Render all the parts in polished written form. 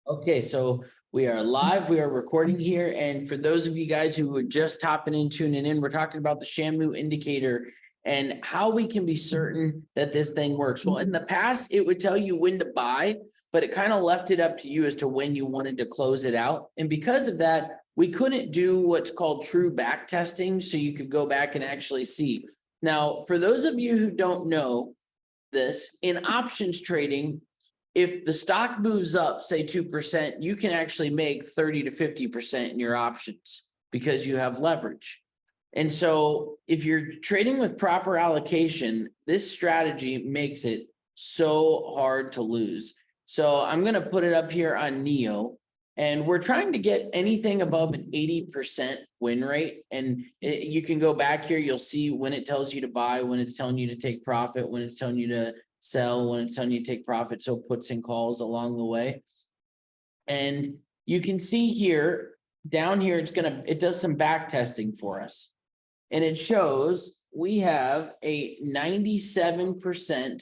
Okay, so we are live, we are recording here, and for those of you guys who were just hopping in, tuning in, we're talking about the Shamoo indicator and how we can be certain that this thing works. Well, in the past, it would tell you when to buy, but it kind of left it up to you as to when you wanted to close it out. And because of that, we couldn't do what's called true back testing, so you could go back and actually see. Now, for those of you who don't know this, in options trading, if the stock moves up, say 2%, you can actually make 30 to 50% in your options because you have leverage. And so if you're trading with proper allocation, this strategy makes it so hard to lose. So I'm going to put it up here on Neo, and we're trying to get anything above an 80% win rate. And you can go back here, you'll see when it tells you to buy, when it's telling you to take profit, when it's telling you to sell, when it's telling you to take profit, so puts and calls along the way. And you can see here, down here, it does some back testing for us. And it shows we have a 97%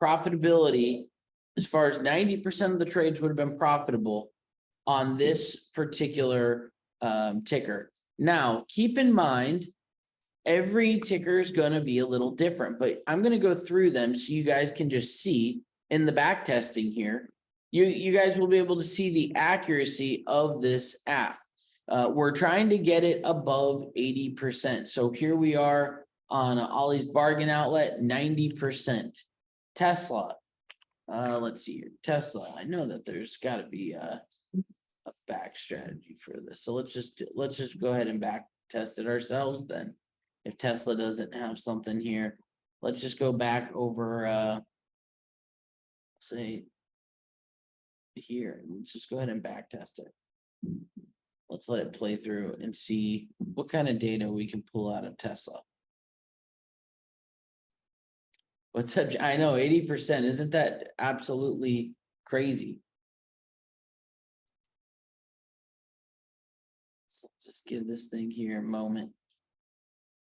profitability, as far as 90% of the trades would have been profitable on this particular ticker. Now, keep in mind, every ticker is going to be a little different, but I'm going to go through them so you guys can just see in the back testing here. You guys will be able to see the accuracy of this app. We're trying to get it above 80%. So here we are on Ollie's Bargain Outlet, 90%. Tesla, let's see here. Tesla, I know that there's got to be a back strategy for this. So let's just go ahead and back test it ourselves then. If Tesla doesn't have something here, let's just go back over, say here, let's just go ahead and back test it. Let's let it play through and see what kind of data we can pull out of Tesla. What's up? I know 80%, isn't that absolutely crazy? So let's just give this thing here a moment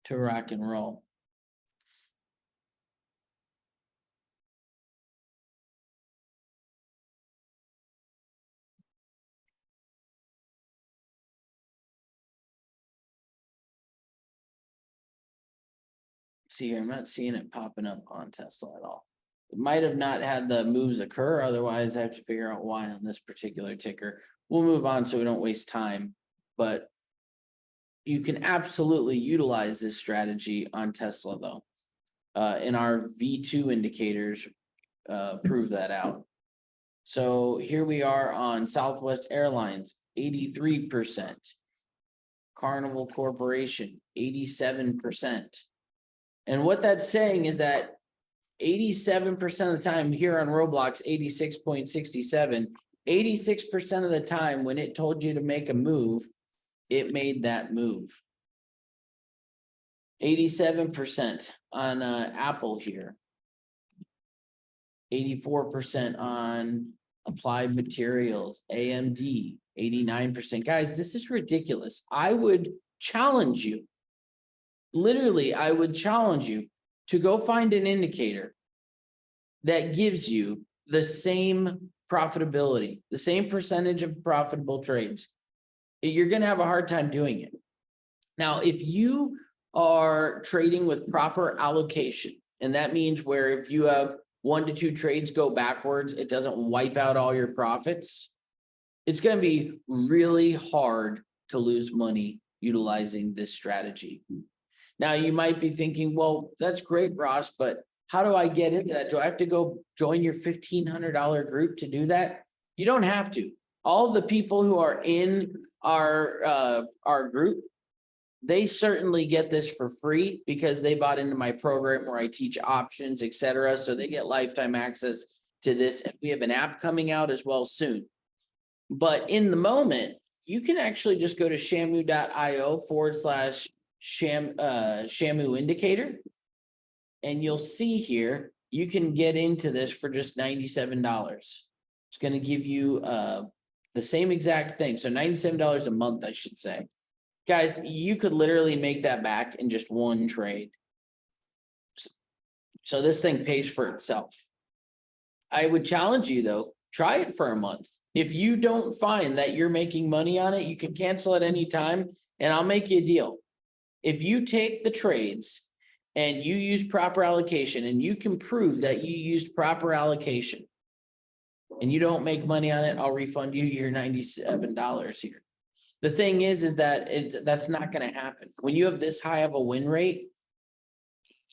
to rock and roll. See here, I'm not seeing it popping up on Tesla at all. It might have not had the moves occur. Otherwise, I have to figure out why on this particular ticker. We'll move on so we don't waste time, but you can absolutely utilize this strategy on Tesla though. And our V2 indicators prove that out. So here we are on Southwest Airlines, 83%. Carnival Corporation, 87%. And what that's saying is that 87% of the time here on Roblox, 86.67, 86% of the time when it told you to make a move, it made that move. 87% on Apple here. 84% on Applied Materials, AMD, 89%. Guys, this is ridiculous. I would challenge you. Literally, I would challenge you to go find an indicator that gives you the same profitability, the same percentage of profitable trades. You're going to have a hard time doing it. Now, if you are trading with proper allocation, and that means where if you have 1 to 2 trades go backwards, it doesn't wipe out all your profits. It's going to be really hard to lose money utilizing this strategy. Now, you might be thinking, well, that's great, Ross, but how do I get into that? Do I have to go join your $1,500 group to do that? You don't have to. All the people who are in our group, they certainly get this for free because they bought into my program where I teach options, etc. So they get lifetime access to this. And we have an app coming out as well soon. But in the moment, you can actually just go to shamoo.io/Shamoo indicator. And you'll see here, you can get into this for just $97. It's going to give you the same exact thing. So $97 a month, I should say. Guys, you could literally make that back in just 1 trade. So this thing pays for itself. I would challenge you though, try it for a month. If you don't find that you're making money on it, you can cancel at any time and I'll make you a deal. If you take the trades and you use proper allocation and you can prove that you used proper allocation and you don't make money on it, I'll refund you your $97 here. The thing is that that's not going to happen. When you have this high of a win rate,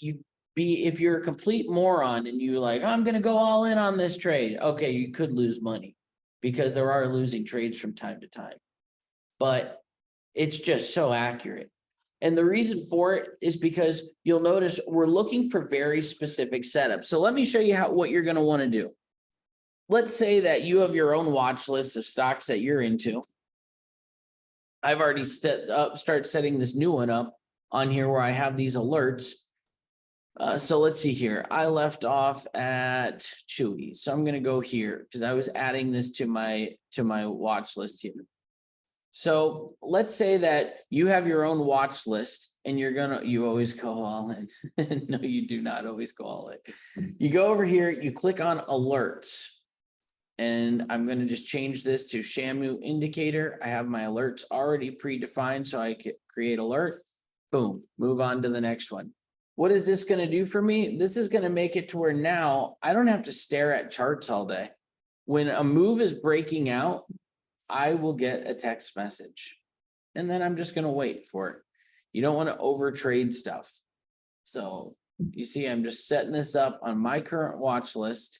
if you're a complete moron and you like, I'm going to go all in on this trade. Okay, you could lose money because there are losing trades from time to time, but it's just so accurate. And the reason for it is because you'll notice we're looking for very specific setups. So let me show you what you're going to want to do. Let's say that you have your own watch list of stocks that you're into. I've already started setting this new one up on here where I have these alerts. So let's see here. I left off at Chewy. So I'm going to go here because I was adding this to my watch list here. So let's say that you have your own watch list and you always go all in. No, you do not always go all in. You go over here, you click on alerts. And I'm going to just change this to Shamoo indicator. I have my alerts already predefined, so I can create alert. Boom, move on to the next one. What is this going to do for me? This is going to make it to where now I don't have to stare at charts all day. When a move is breaking out, I will get a text message. And then I'm just going to wait for it. You don't want to overtrade stuff. So you see, I'm just setting this up on my current watch list.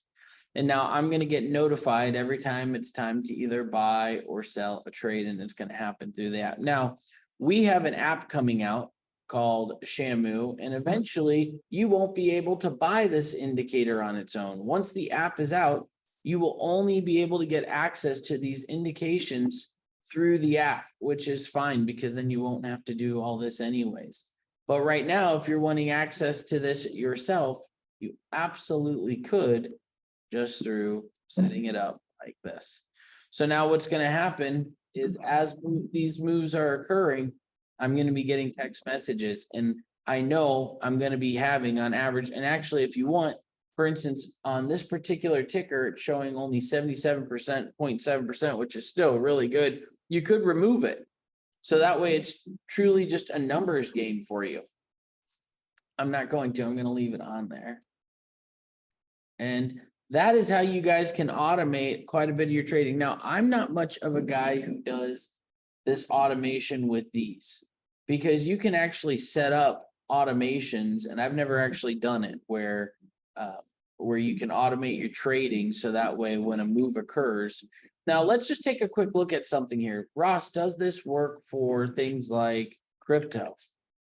And now I'm going to get notified every time it's time to either buy or sell a trade, and it's going to happen through the app. Now, we have an app coming out called Shamoo, and eventually you won't be able to buy this indicator on its own. Once the app is out, you will only be able to get access to these indications through the app, which is fine because then you won't have to do all this anyways. But right now, if you're wanting access to this yourself, you absolutely could just through setting it up like this. So now what's going to happen is as these moves are occurring, I'm going to be getting text messages, and I know I'm going to be having on average. And actually, if you want, for instance, on this particular ticker, it's showing only 77%, 0.7%, which is still really good. You could remove it. So that way it's truly just a numbers game for you. I'm not going to, I'm going to leave it on there. And that is how you guys can automate quite a bit of your trading. Now, I'm not much of a guy who does this automation with these because you can actually set up automations, and I've never actually done it where you can automate your trading so that way when a move occurs. Now, let's just take a quick look at something here. Ross, does this work for things like crypto?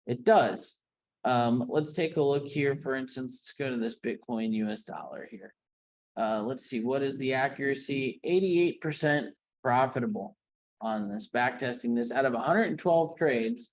It does. Let's take a look here. For instance, let's go to this Bitcoin US dollar here. Let's see, what is the accuracy? 88% profitable on this, backtesting this out of 112 trades,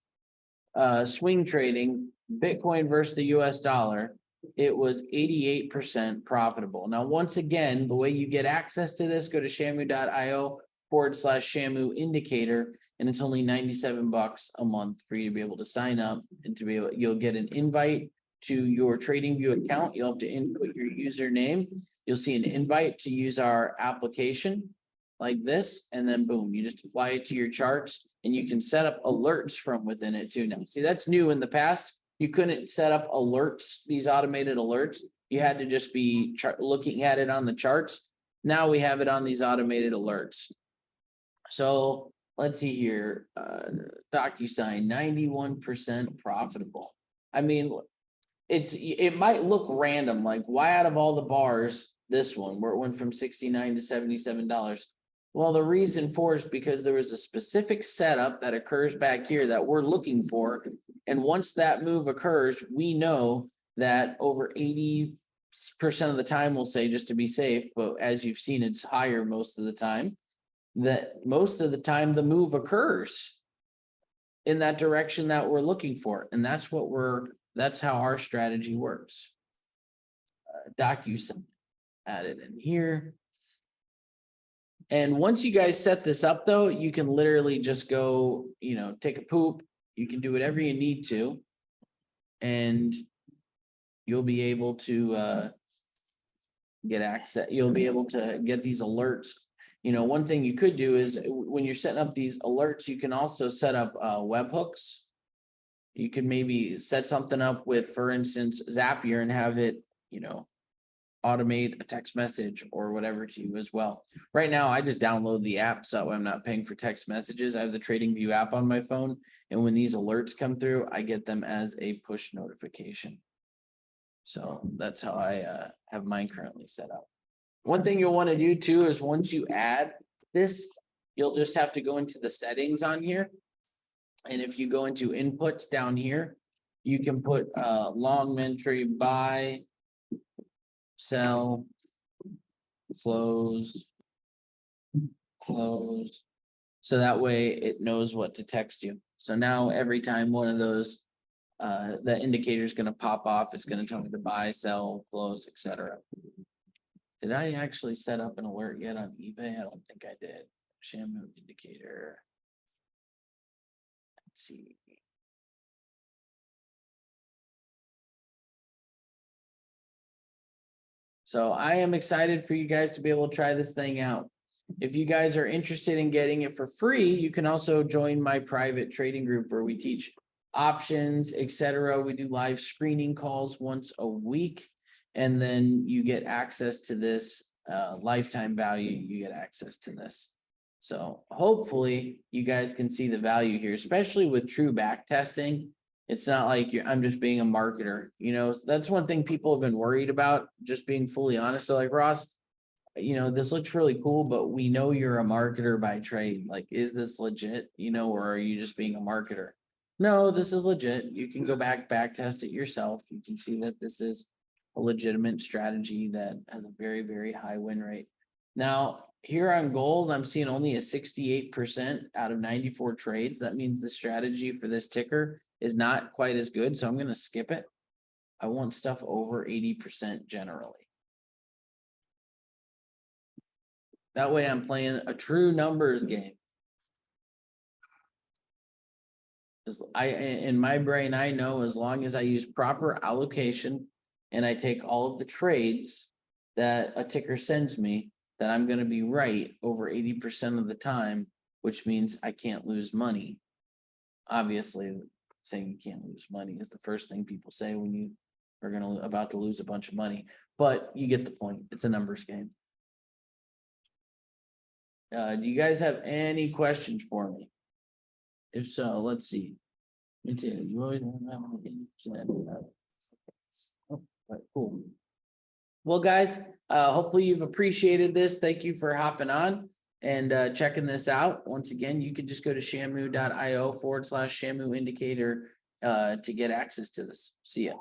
swing trading, Bitcoin versus the US dollar, it was 88% profitable. Now, once again, the way you get access to this, go to shamoo.io/Shamoo indicator, and it's only $97 a month for you to be able to sign up and to be able, you'll get an invite to your TradingView account. You'll have to input your username. You'll see an invite to use our application like this, and then boom, you just apply it to your charts, and you can set up alerts from within it too. Now, see, that's new. In the past, you couldn't set up alerts, these automated alerts. You had to just be looking at it on the charts. Now we have it on these automated alerts. So let's see here, DocuSign, 91% profitable. I mean, it might look random, like why out of all the bars, this one where it went from $69 to $77. Well, the reason for it is because there was a specific setup that occurs back here that we're looking for. And once that move occurs, we know that over 80% of the time, we'll say, just to be safe, but as you've seen, it's higher most of the time, that most of the time the move occurs in that direction that we're looking for. And that's how our strategy works. DocuSign added in here. And once you guys set this up, though, you can literally just go, take a poop. You can do whatever you need to, and you'll be able to get access. You'll be able to get these alerts. You know, one thing you could do is when you're setting up these alerts, you can also set up webhooks. You could maybe set something up with, for instance, Zapier and have it, you know, automate a text message or whatever to you as well. Right now, I just download the app so that way I'm not paying for text messages. I have the TradingView app on my phone, and when these alerts come through, I get them as a push notification. So that's how I have mine currently set up. One thing you'll want to do too is once you add this, you'll just have to go into the settings on here. And if you go into inputs down here, you can put long entry, buy, sell, close. So that way it knows what to text you. So now every time one of those, the indicator is going to pop off, it's going to tell me to buy, sell, close, etc. Did I actually set up an alert yet on eBay? I don't think I did. Shamoo indicator. Let's see. So I am excited for you guys to be able to try this thing out. If you guys are interested in getting it for free, you can also join my private trading group where we teach options, etc. We do live screening calls once a week, and then you get access to this lifetime value. You get access to this. So hopefully you guys can see the value here, especially with true back testing. It's not like I'm just being a marketer. You know, that's one thing people have been worried about, just being fully honest. So like, Ross, you know, this looks really cool, but we know you're a marketer by trade. Like, is this legit, you know, or are you just being a marketer? No, this is legit. You can go back test it yourself. You can see that this is a legitimate strategy that has a very, very high win rate. Now, here on gold, I'm seeing only a 68% out of 94 trades. That means the strategy for this ticker is not quite as good. So I'm going to skip it. I want stuff over 80% generally. That way I'm playing a true numbers game. In my brain, I know as long as I use proper allocation and I take all of the trades that a ticker sends me, that I'm going to be right over 80% of the time, which means I can't lose money. Obviously, saying you can't lose money is the first thing people say when you are about to lose a bunch of money, but you get the point. It's a numbers game. Do you guys have any questions for me? If so, let's see. You always have cool. Well, guys, hopefully you've appreciated this. Thank you for hopping on and checking this out. Once again, you can just go to shamoo.io/Shamoo indicator to get access to this. See ya.